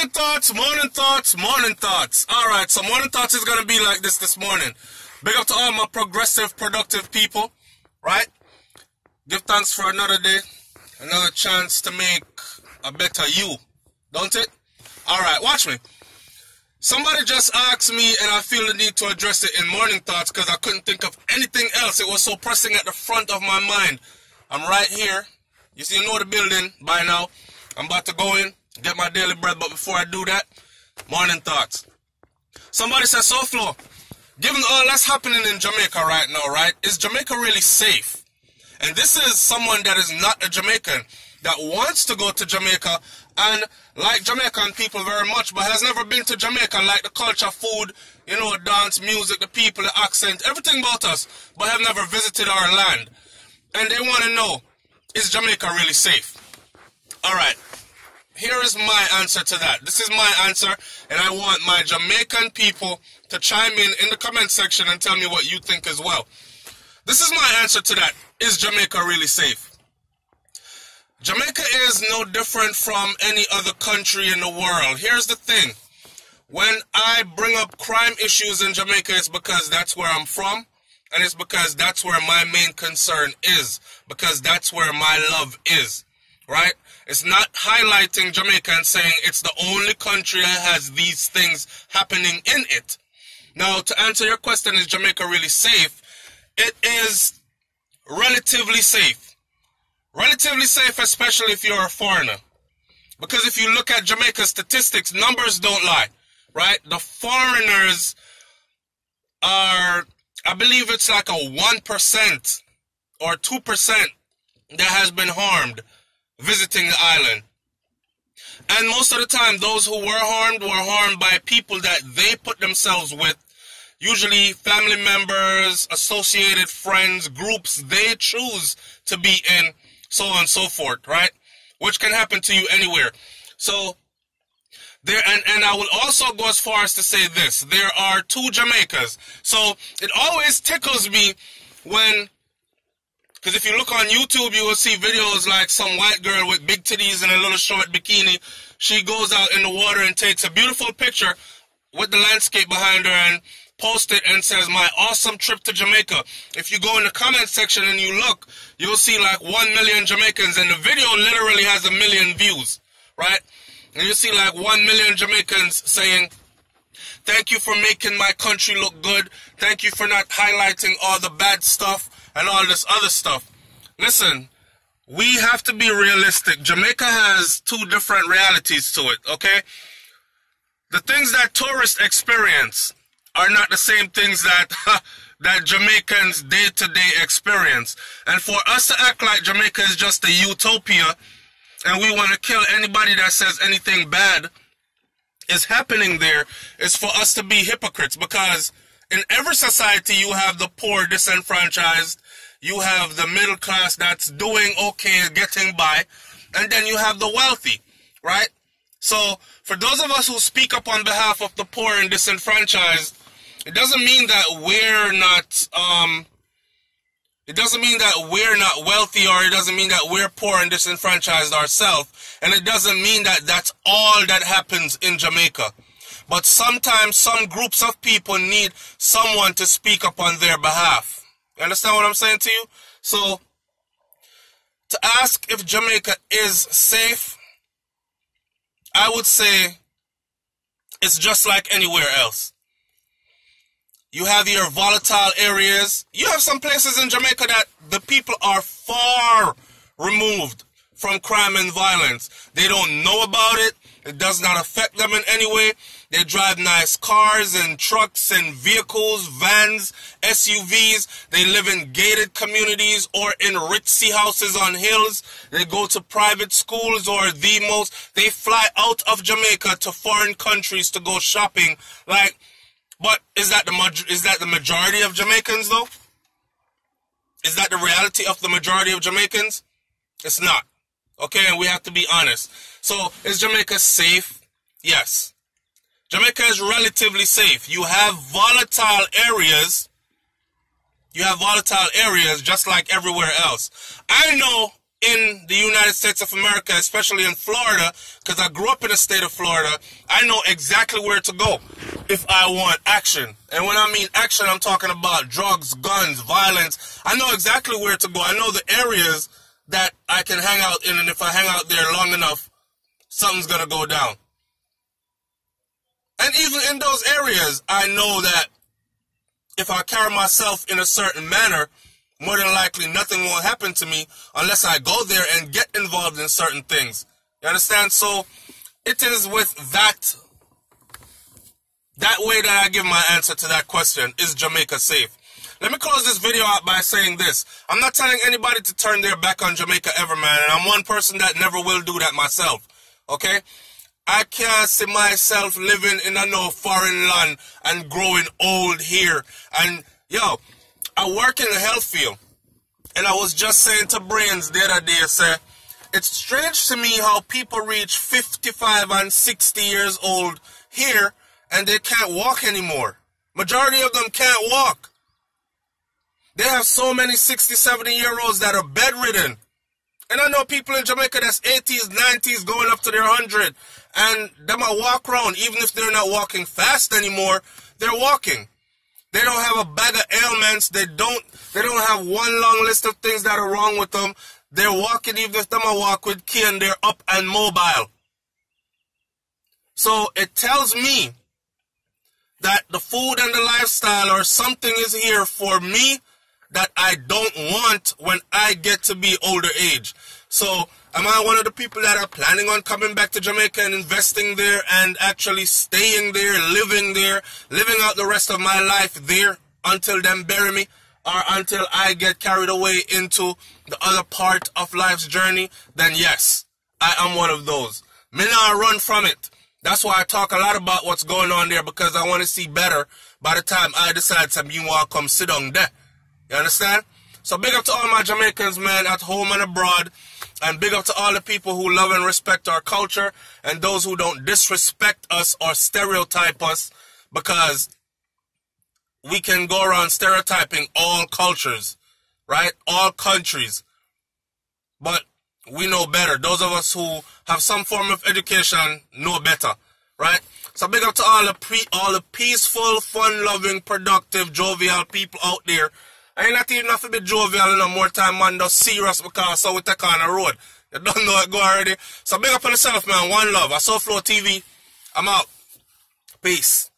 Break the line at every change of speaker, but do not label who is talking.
Morning thoughts, morning thoughts, morning thoughts. Alright, so morning thoughts is going to be like this morning. Big up to all my progressive, productive people, right? Give thanks for another day, another chance to make a better you, don't it? Alright, watch me. Somebody just asked me and I feel the need to address it in morning thoughts because I couldn't think of anything else. It was so pressing at the front of my mind. I'm right here. You see, you know the building by now. I'm about to go in, get my daily bread, but before I do that, morning thoughts. Somebody says, SouFlo, given all that's happening in Jamaica right now, right, is Jamaica really safe? And this is someone that is not a Jamaican, that wants to go to Jamaica and like Jamaican people very much, but has never been to Jamaica, like the culture, food, you know, dance, music, the people, the accent, everything about us, but have never visited our land. And they want to know, is Jamaica really safe? Alright, here is my answer to that. This is my answer, and I want my Jamaican people to chime in the comment section and tell me what you think as well. This is my answer to that. Is Jamaica really safe? Jamaica is no different from any other country in the world. Here's the thing. When I bring up crime issues in Jamaica, it's because that's where I'm from, and it's because that's where my main concern is, because that's where my love is, right? It's not highlighting Jamaica and saying it's the only country that has these things happening in it. Now, to answer your question, is Jamaica really safe? It is relatively safe. Relatively safe, especially if you're a foreigner. Because if you look at Jamaica's statistics, numbers don't lie, right? The foreigners are, I believe it's like a 1% or 2% that has been harmed visiting the island. And most of the time, those who were harmed by people that they put themselves with, usually family members, associated friends, groups they choose to be in, so on and so forth, right? Which can happen to you anywhere. So, there, and I will also go as far as to say this. There are two Jamaicas. So, it always tickles me when, because if you look on YouTube, you will see videos like some white girl with big titties and a little short bikini. She goes out in the water and takes a beautiful picture with the landscape behind her and post it and says, my awesome trip to Jamaica. If you go in the comment section and you look, you'll see like 1 million Jamaicans, and the video literally has 1 million views, right? And you see like 1 million Jamaicans saying, thank you for making my country look good. Thank you for not highlighting all the bad stuff and all this other stuff. Listen, we have to be realistic. Jamaica has two different realities to it, okay? The things that tourists experience are not the same things that that Jamaicans day-to-day experience. And for us to act like Jamaica is just a utopia and we want to kill anybody that says anything bad is happening there is for us to be hypocrites, because in every society you have the poor, disenfranchised, you have the middle class that's doing okay, getting by, and then you have the wealthy, right? So for those of us who speak up on behalf of the poor and disenfranchised, it doesn't mean that we're not, wealthy, or it doesn't mean that we're poor and disenfranchised ourselves. And it doesn't mean that that's all that happens in Jamaica. But sometimes some groups of people need someone to speak up on their behalf. You understand what I'm saying to you? So, to ask if Jamaica is safe, I would say it's just like anywhere else. You have your volatile areas. You have some places in Jamaica that the people are far removed from crime and violence. They don't know about it. It does not affect them in any way. They drive nice cars and trucks and vehicles, vans, SUVs. They live in gated communities or in ritzy houses on hills. They go to private schools, or they fly out of Jamaica to foreign countries to go shopping. Like, but is that the majority of Jamaicans, though? Is that the reality of the majority of Jamaicans? It's not. Okay, and we have to be honest. So, is Jamaica safe? Yes. Jamaica is relatively safe. You have volatile areas. You have volatile areas just like everywhere else. I know in the United States of America, especially in Florida, because I grew up in the state of Florida, I know exactly where to go if I want action. And when I mean action, I'm talking about drugs, guns, violence. I know exactly where to go. I know the areas that I can hang out in, and if I hang out there long enough, something's going to go down. And even in those areas, I know that if I carry myself in a certain manner, more than likely nothing will happen to me unless I go there and get involved in certain things. You understand? So it is with that way that I give my answer to that question. Is Jamaica safe? Let me close this video out by saying this. I'm not telling anybody to turn their back on Jamaica ever, man. And I'm one person that never will do that myself. Okay? I can't see myself living in a no foreign land and growing old here. And, yo, I work in the health field. And I was just saying to Brains the other day, it's strange to me how people reach 55 and 60 years old here and they can't walk anymore. Majority of them can't walk. They have so many 60, 70-year-olds that are bedridden. And I know people in Jamaica that's 80s, 90s, going up to their 100. And them a walk around, even if they're not walking fast anymore, they're walking. They don't have a bag of ailments. They don't have one long list of things that are wrong with them. They're walking, even if them a walk with cane, they're up and mobile. So it tells me that the food and the lifestyle or something is here for me that I don't want when I get to be older age. So am I one of the people that are planning on coming back to Jamaica and investing there and actually staying there, living out the rest of my life there until them bury me or until I get carried away into the other part of life's journey? Then yes, I am one of those. Me not run from it. That's why I talk a lot about what's going on there, because I want to see better by the time I decide to you want to come sit down there. You understand? So big up to all my Jamaicans, man, at home and abroad. And big up to all the people who love and respect our culture and those who don't disrespect us or stereotype us, because we can go around stereotyping all cultures, right? All countries. But we know better. Those of us who have some form of education know better, right? So big up to all the peaceful, fun-loving, productive, jovial people out there. I ain't not even have to be jovial no more time, man. Just serious, because so we take on the road. You don't know it go already. So big up on yourself, man. One love. SouFLoTV. I'm out. Peace.